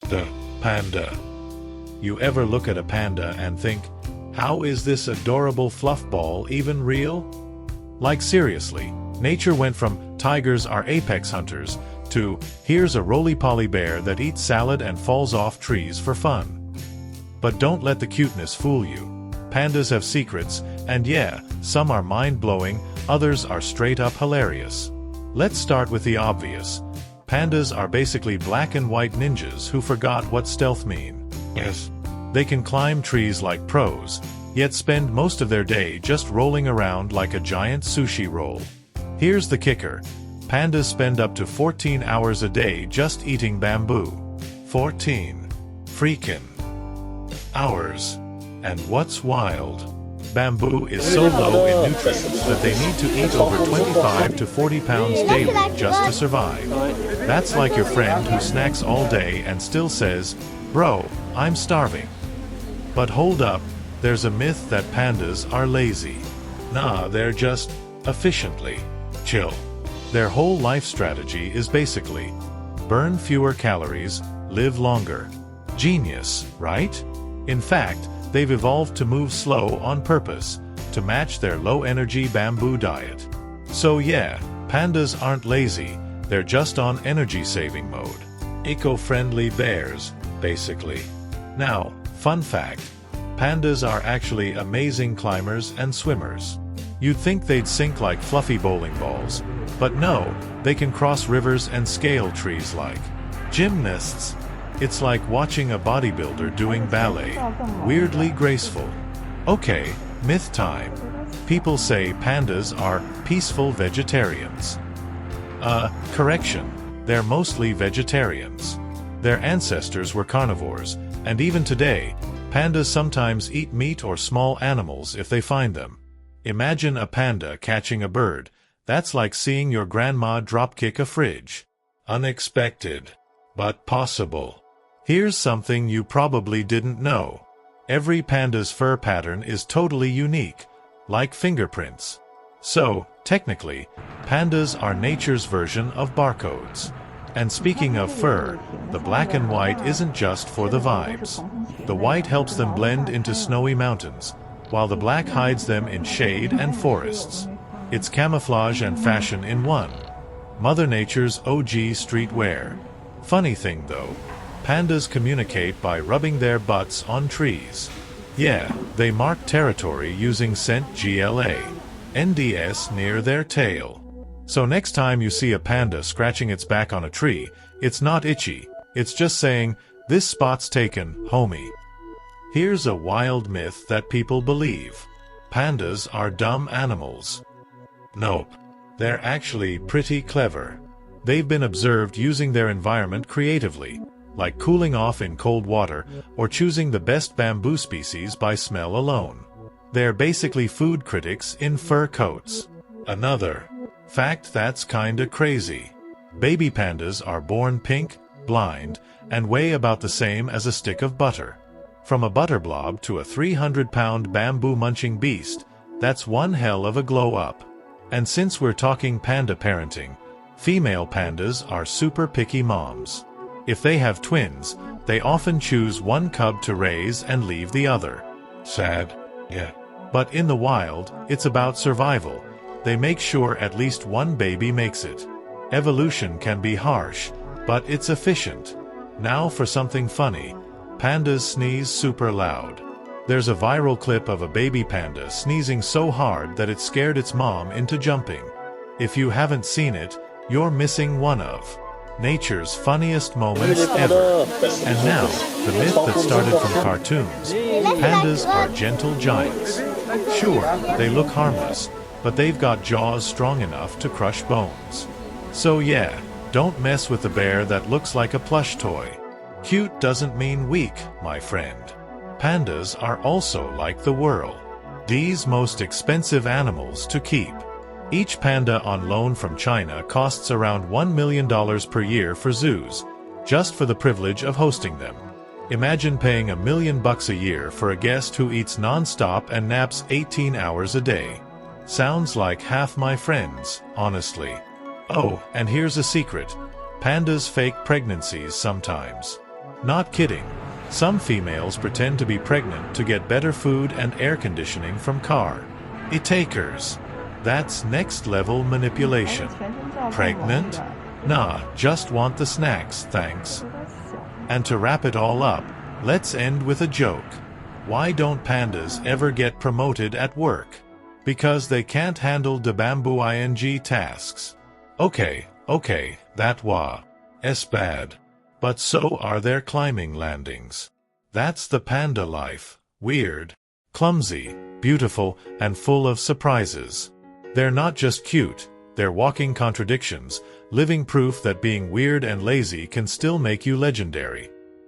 The panda. You ever look at a panda and think, how is this adorable fluff ball even real? Like seriously, nature went from tigers are apex hunters to here's a roly-poly bear that eats salad and falls off trees for fun. But don't let the cuteness fool you. Pandas have secrets, and yeah, some are mind-blowing, others are straight-up hilarious. Let's start with the obvious. Pandas are basically black and white ninjas who forgot what stealth mean. Yes. They can climb trees like pros, yet spend most of their day just rolling around like a giant sushi roll. Here's the kicker. Pandas spend up to 14 hours a day just eating bamboo. 14 freaking hours. And what's wild? Bamboo is so low in nutrients that they need to eat over 25 to 40 pounds daily just to survive. That's like your friend who snacks all day and still says, "Bro, I'm starving." But hold up, there's a myth that pandas are lazy. Nah, they're just efficiently chill. Their whole life strategy is basically burn fewer calories, live longer. Genius, right? In fact, they've evolved to move slow on purpose, to match their low-energy bamboo diet. So yeah, pandas aren't lazy, they're just on energy-saving mode. Eco-friendly bears, basically. Now, fun fact, pandas are actually amazing climbers and swimmers. You'd think they'd sink like fluffy bowling balls, but no, they can cross rivers and scale trees like gymnasts. It's like watching a bodybuilder doing ballet, weirdly graceful. Okay, myth time. People say pandas are peaceful vegetarians. Correction, they're mostly vegetarians. Their ancestors were carnivores, and even today, pandas sometimes eat meat or small animals if they find them. Imagine a panda catching a bird. That's like seeing your grandma dropkick a fridge. Unexpected, but possible. Here's something you probably didn't know. Every panda's fur pattern is totally unique, like fingerprints. So, technically, pandas are nature's version of barcodes. And speaking of fur, the black and white isn't just for the vibes. The white helps them blend into snowy mountains, while the black hides them in shade and forests. It's camouflage and fashion in one. Mother Nature's OG streetwear. Funny thing though, pandas communicate by rubbing their butts on trees. Yeah, they mark territory using scent GLA, NDS near their tail. So next time you see a panda scratching its back on a tree, it's not itchy, it's just saying, "This spot's taken, homie." Here's a wild myth that people believe. Pandas are dumb animals. Nope. They're actually pretty clever. They've been observed using their environment creatively, like cooling off in cold water or choosing the best bamboo species by smell alone. They're basically food critics in fur coats. Another fact that's kinda crazy. Baby pandas are born pink, blind, and weigh about the same as a stick of butter. From a butter blob to a 300-pound bamboo-munching beast, that's one hell of a glow-up. And since we're talking panda parenting, female pandas are super picky moms. If they have twins, they often choose one cub to raise and leave the other. Sad, yeah. But in the wild, it's about survival. They make sure at least one baby makes it. Evolution can be harsh, but it's efficient. Now for something funny. Pandas sneeze super loud. There's a viral clip of a baby panda sneezing so hard that it scared its mom into jumping. If you haven't seen it, you're missing one of nature's funniest moments ever. And now, the myth that started from cartoons. Pandas are gentle giants. Sure, they look harmless, but they've got jaws strong enough to crush bones. So yeah, don't mess with the bear that looks like a plush toy. Cute doesn't mean weak, my friend. Pandas are also like the world. These most expensive animals to keep. Each panda on loan from China costs around $1 million per year for zoos, just for the privilege of hosting them. Imagine paying $1 million a year for a guest who eats non-stop and naps 18 hours a day. Sounds like half my friends, honestly. Oh, and here's a secret. Pandas fake pregnancies sometimes. Not kidding. Some females pretend to be pregnant to get better food and air conditioning from car. It-takers. That's next-level manipulation. Pregnant? Nah, just want the snacks, thanks. And to wrap it all up, let's end with a joke. Why don't pandas ever get promoted at work? Because they can't handle the bamboo ing tasks. Okay, that was bad. But so are their climbing landings. That's the panda life. Weird, clumsy, beautiful, and full of surprises. They're not just cute, they're walking contradictions, living proof that being weird and lazy can still make you legendary.